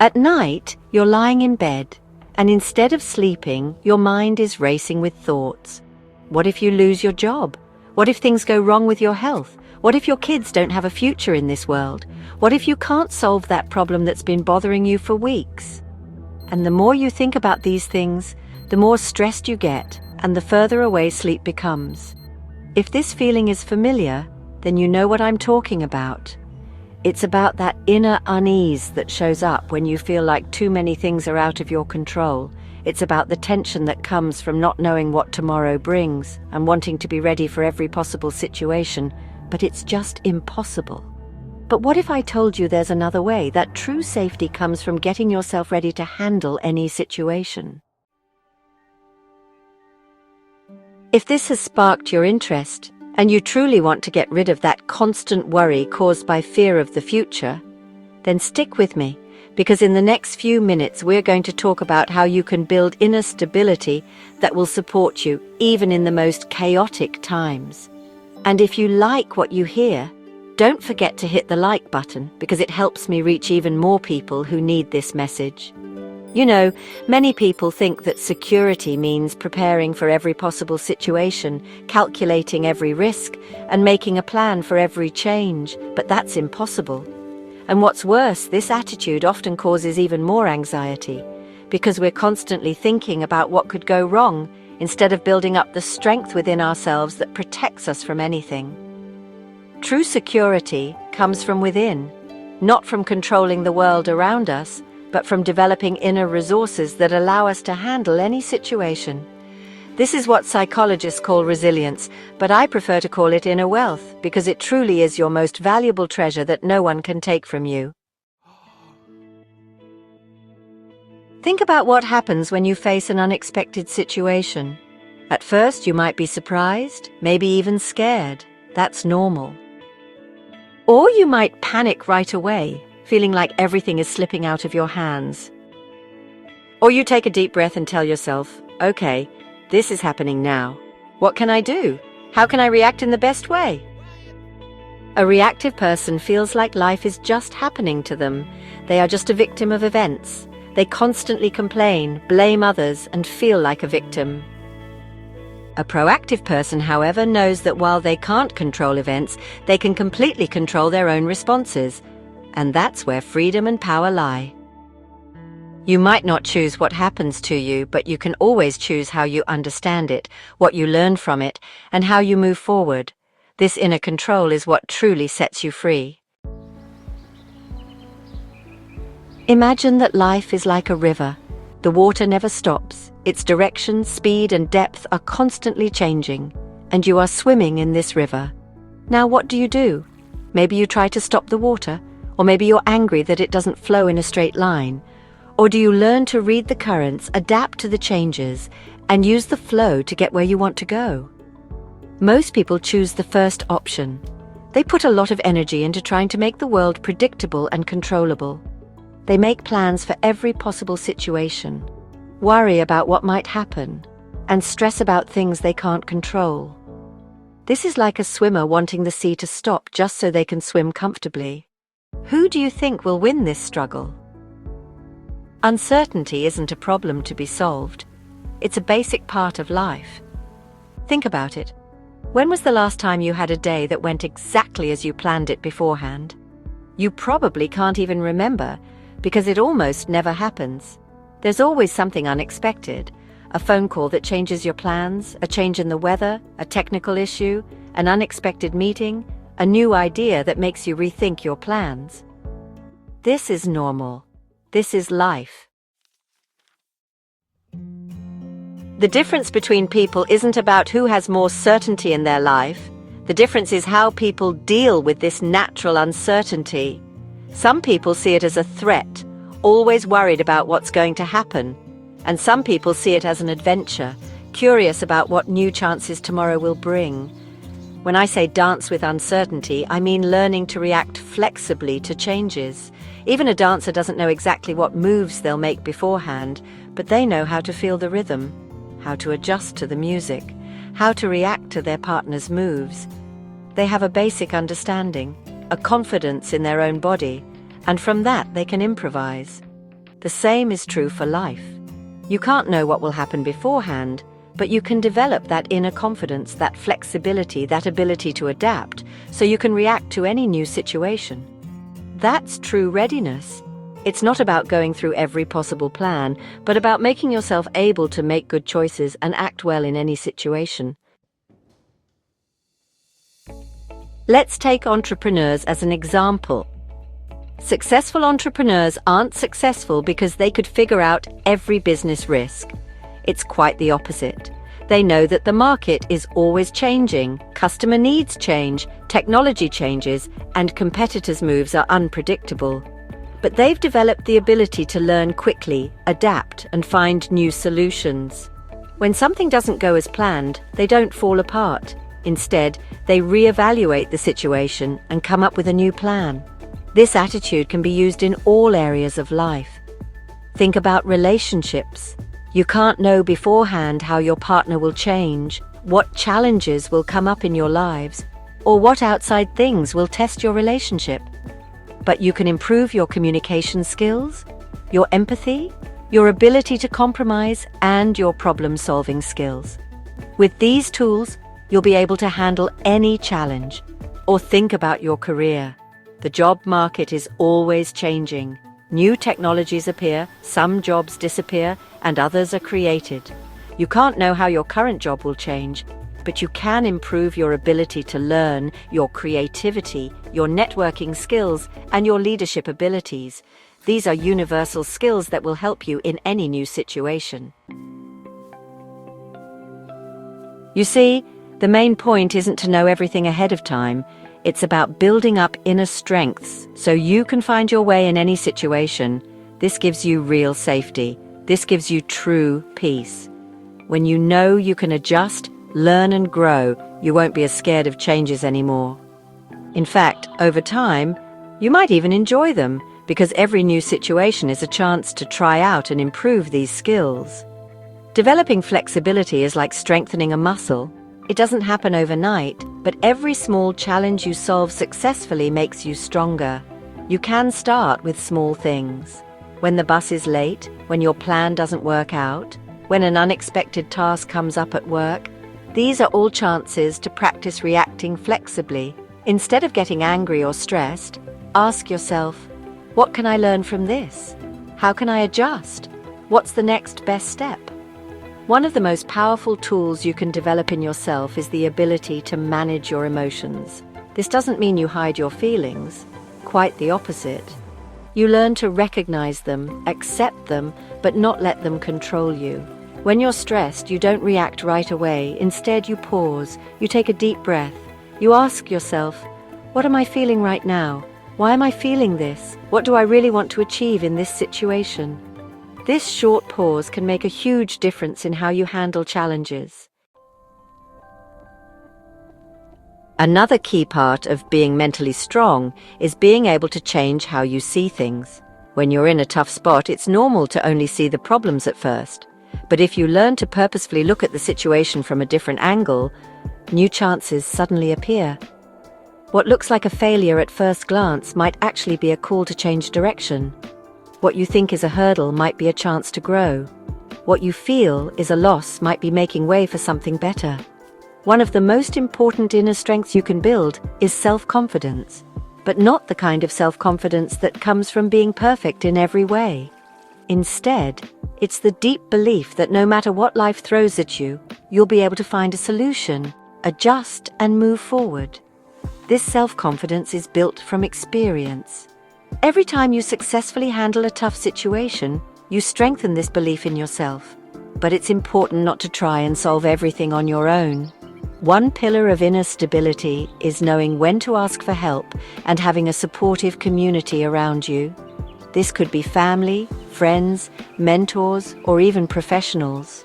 At night, you're lying in bed, and instead of sleeping, your mind is racing with thoughts. What if you lose your job? What if things go wrong with your health? What if your kids don't have a future in this world? What if you can't solve that problem that's been bothering you for weeks? And the more you think about these things, the more stressed you get, and the further away sleep becomes. If this feeling is familiar, then you know what I'm talking about. It's about that inner unease that shows up when you feel like too many things are out of your control. It's about the tension that comes from not knowing what tomorrow brings and wanting to be ready for every possible situation, but it's just impossible. But what if I told you there's another way, that true safety comes from getting yourself ready to handle any situation? If this has sparked your interest, and you truly want to get rid of that constant worry caused by fear of the future, then stick with me, because in the next few minutes we're going to talk about how you can build inner stability that will support you even in the most chaotic times. And if you like what you hear, don't forget to hit the like button, because it helps me reach even more people who need this message. You know, many people think that security means preparing for every possible situation, calculating every risk, and making a plan for every change, but that's impossible. And what's worse, this attitude often causes even more anxiety, because we're constantly thinking about what could go wrong instead of building up the strength within ourselves that protects us from anything. True security comes from within, not from controlling the world around us, but from developing inner resources that allow us to handle any situation. This is what psychologists call resilience, but I prefer to call it inner wealth, because it truly is your most valuable treasure that no one can take from you. Think about what happens when you face an unexpected situation. At first, you might be surprised, maybe even scared. That's normal. Or you might panic right away, feeling like everything is slipping out of your hands. Or you take a deep breath and tell yourself, okay, this is happening now. What can I do? How can I react in the best way? A reactive person feels like life is just happening to them. They are just a victim of events. They constantly complain, blame others, and feel like a victim. A proactive person, however, knows that while they can't control events, they can completely control their own responses. And that's where freedom and power lie. You might not choose what happens to you, but you can always choose how you understand it, what you learn from it, and how you move forward. This inner control is what truly sets you free. Imagine that life is like a river. The water never stops. Its direction, speed, and depth are constantly changing, and you are swimming in this river. Now what do? Maybe you try to stop the water, or maybe you're angry that it doesn't flow in a straight line. Or do you learn to read the currents, adapt to the changes, and use the flow to get where you want to go? Most people choose the first option. They put a lot of energy into trying to make the world predictable and controllable. They make plans for every possible situation, worry about what might happen, and stress about things they can't control. This is like a swimmer wanting the sea to stop just so they can swim comfortably. Who do you think will win this struggle? Uncertainty isn't a problem to be solved. It's a basic part of life. Think about it. When was the last time you had a day that went exactly as you planned it beforehand? You probably can't even remember, because it almost never happens. There's always something unexpected. A phone call that changes your plans, a change in the weather, a technical issue, an unexpected meeting, a new idea that makes you rethink your plans. This is normal. This is life. The difference between people isn't about who has more certainty in their life. The difference is how people deal with this natural uncertainty. Some people see it as a threat, always worried about what's going to happen. And some people see it as an adventure, curious about what new chances tomorrow will bring. When I say dance with uncertainty, I mean learning to react flexibly to changes. Even a dancer doesn't know exactly what moves they'll make beforehand, but they know how to feel the rhythm, how to adjust to the music, how to react to their partner's moves. They have a basic understanding, a confidence in their own body, and from that they can improvise. The same is true for life. You can't know what will happen beforehand, but you can develop that inner confidence, that flexibility, that ability to adapt, so you can react to any new situation. That's true readiness. It's not about going through every possible plan, but about making yourself able to make good choices and act well in any situation. Let's take entrepreneurs as an example. Successful entrepreneurs aren't successful because they could figure out every business risk. It's quite the opposite. They know that the market is always changing, customer needs change, technology changes, and competitors' moves are unpredictable. But they've developed the ability to learn quickly, adapt, and find new solutions. When something doesn't go as planned, they don't fall apart. Instead, they reevaluate the situation and come up with a new plan. This attitude can be used in all areas of life. Think about relationships. You can't know beforehand how your partner will change, what challenges will come up in your lives, or what outside things will test your relationship. But you can improve your communication skills, your empathy, your ability to compromise, and your problem-solving skills. With these tools, you'll be able to handle any challenge. Or think about your career. The job market is always changing. New technologies appear, some jobs disappear, and others are created. You can't know how your current job will change, but you can improve your ability to learn, your creativity, your networking skills, and your leadership abilities. These are universal skills that will help you in any new situation. You see, the main point isn't to know everything ahead of time. It's about building up inner strengths so you can find your way in any situation. This gives you real safety. This gives you true peace. When you know you can adjust, learn and grow, you won't be as scared of changes anymore. In fact, over time, you might even enjoy them because every new situation is a chance to try out and improve these skills. Developing flexibility is like strengthening a muscle. It doesn't happen overnight, but every small challenge you solve successfully makes you stronger. You can start with small things. When the bus is late, when your plan doesn't work out, when an unexpected task comes up at work, these are all chances to practice reacting flexibly. Instead of getting angry or stressed, ask yourself, what can I learn from this? How can I adjust? What's the next best step? One of the most powerful tools you can develop in yourself is the ability to manage your emotions. This doesn't mean you hide your feelings, quite the opposite. You learn to recognize them, accept them, but not let them control you. When you're stressed, you don't react right away. Instead, you pause, you take a deep breath. You ask yourself, what am I feeling right now? Why am I feeling this? What do I really want to achieve in this situation? This short pause can make a huge difference in how you handle challenges. Another key part of being mentally strong is being able to change how you see things. When you're in a tough spot, it's normal to only see the problems at first. But if you learn to purposefully look at the situation from a different angle, new chances suddenly appear. What looks like a failure at first glance might actually be a call to change direction. What you think is a hurdle might be a chance to grow. What you feel is a loss might be making way for something better. One of the most important inner strengths you can build is self-confidence, but not the kind of self-confidence that comes from being perfect in every way. Instead, it's the deep belief that no matter what life throws at you, you'll be able to find a solution, adjust, and move forward. This self-confidence is built from experience. Every time you successfully handle a tough situation, you strengthen this belief in yourself. But it's important not to try and solve everything on your own. One pillar of inner stability is knowing when to ask for help and having a supportive community around you. This could be family, friends, mentors, or even professionals.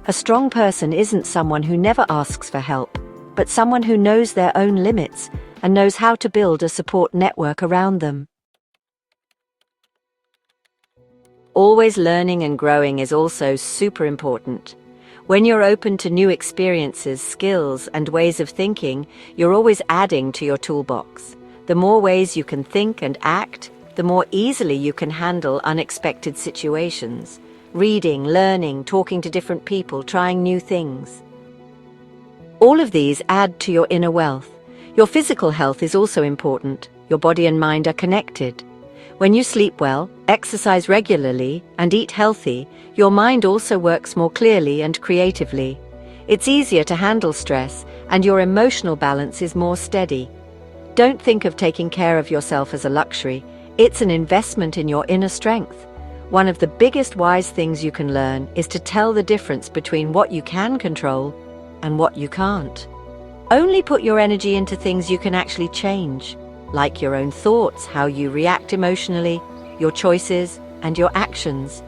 A strong person isn't someone who never asks for help, but someone who knows their own limits and knows how to build a support network around them. Always learning and growing is also super important. When you're open to new experiences, skills, and ways of thinking, you're always adding to your toolbox. The more ways you can think and act, the more easily you can handle unexpected situations. Reading, learning, talking to different people, trying new things. All of these add to your inner wealth. Your physical health is also important. Your body and mind are connected. When you sleep well, exercise regularly, and eat healthy, your mind also works more clearly and creatively. It's easier to handle stress, and your emotional balance is more steady. Don't think of taking care of yourself as a luxury. It's an investment in your inner strength. One of the biggest wise things you can learn is to tell the difference between what you can control and what you can't. Only put your energy into things you can actually change, like your own thoughts, how you react emotionally, your choices, and your actions.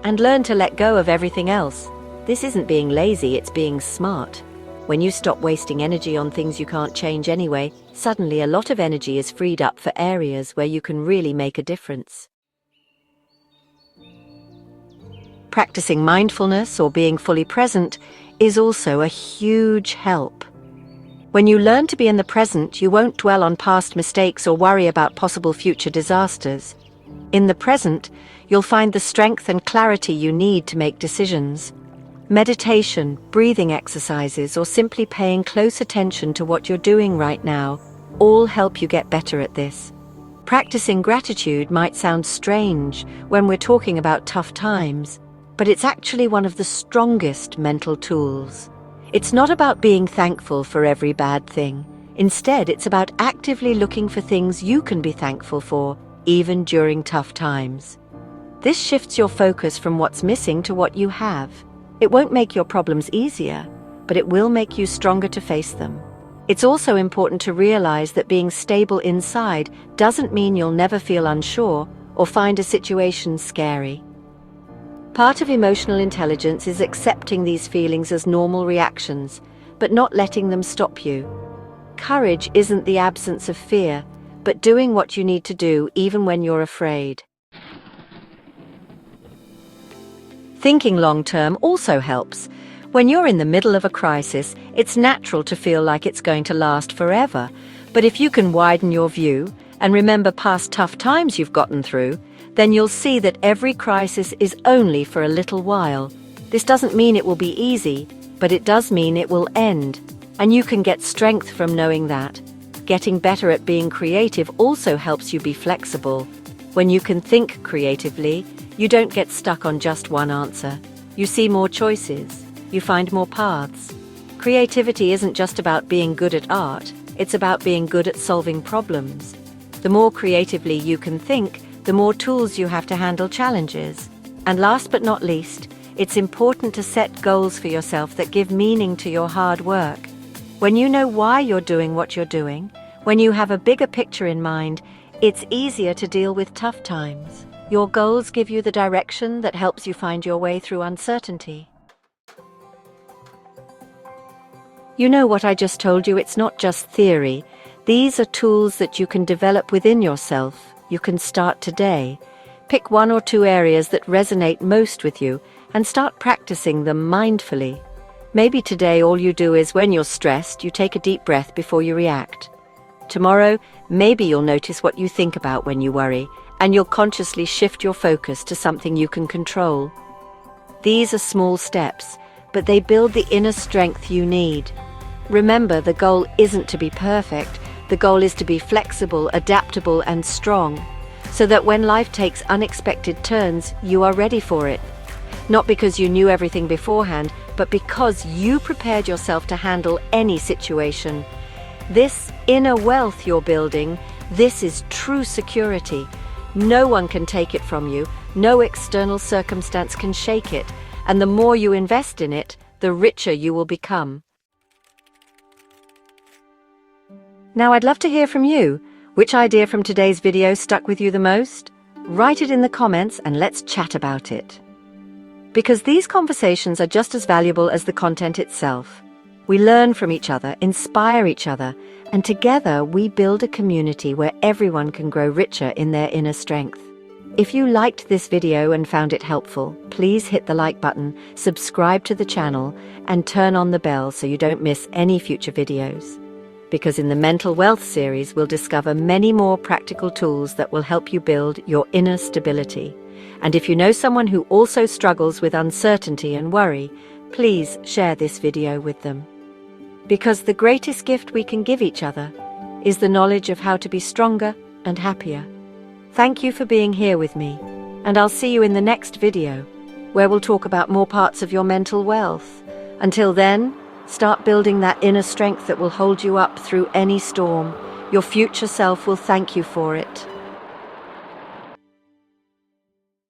And learn to let go of everything else. This isn't being lazy, it's being smart. When you stop wasting energy on things you can't change anyway, suddenly a lot of energy is freed up for areas where you can really make a difference. Practicing mindfulness or being fully present is also a huge help. When you learn to be in the present, you won't dwell on past mistakes or worry about possible future disasters. In the present, you'll find the strength and clarity you need to make decisions. Meditation, breathing exercises, or simply paying close attention to what you're doing right now all help you get better at this. Practicing gratitude might sound strange when we're talking about tough times, but it's actually one of the strongest mental tools. It's not about being thankful for every bad thing. Instead, it's about actively looking for things you can be thankful for, even during tough times. This shifts your focus from what's missing to what you have. It won't make your problems easier, but it will make you stronger to face them. It's also important to realize that being stable inside doesn't mean you'll never feel unsure or find a situation scary. Part of emotional intelligence is accepting these feelings as normal reactions, but not letting them stop you. Courage isn't the absence of fear, but doing what you need to do even when you're afraid. Thinking long-term also helps. When you're in the middle of a crisis, it's natural to feel like it's going to last forever. But if you can widen your view and remember past tough times you've gotten through, then you'll see that every crisis is only for a little while. This doesn't mean it will be easy, but it does mean it will end. And you can get strength from knowing that. Getting better at being creative also helps you be flexible. When you can think creatively, you don't get stuck on just one answer. You see more choices. You find more paths. Creativity isn't just about being good at art, it's about being good at solving problems. The more creatively you can think, the more tools you have to handle challenges. And last but not least, it's important to set goals for yourself that give meaning to your hard work. When you know why you're doing what you're doing, when you have a bigger picture in mind, it's easier to deal with tough times. Your goals give you the direction that helps you find your way through uncertainty. You know what I just told you, it's not just theory. These are tools that you can develop within yourself. You can start today. Pick 1 or 2 areas that resonate most with you and start practicing them mindfully. Maybe today all you do is when you're stressed, you take a deep breath before you react. Tomorrow, maybe you'll notice what you think about when you worry, and you'll consciously shift your focus to something you can control. These are small steps, but they build the inner strength you need. Remember, the goal isn't to be perfect. The goal is to be flexible, adaptable, and strong, so that when life takes unexpected turns, you are ready for it. Not because you knew everything beforehand, but because you prepared yourself to handle any situation. This inner wealth you're building, this is true security. No one can take it from you, no external circumstance can shake it, and the more you invest in it, the richer you will become. Now I'd love to hear from you. Which idea from today's video stuck with you the most? Write it in the comments and let's chat about it. Because these conversations are just as valuable as the content itself. We learn from each other, inspire each other, and together we build a community where everyone can grow richer in their inner strength. If you liked this video and found it helpful, please hit the like button, subscribe to the channel, and turn on the bell so you don't miss any future videos. because in the Mental Wealth series, we'll discover many more practical tools that will help you build your inner stability. And if you know someone who also struggles with uncertainty and worry, please share this video with them. Because the greatest gift we can give each other is the knowledge of how to be stronger and happier. Thank you for being here with me, and I'll see you in the next video, where we'll talk about more parts of your mental wealth. Until then, start building that inner strength that will hold you up through any storm. Your future self will thank you for it.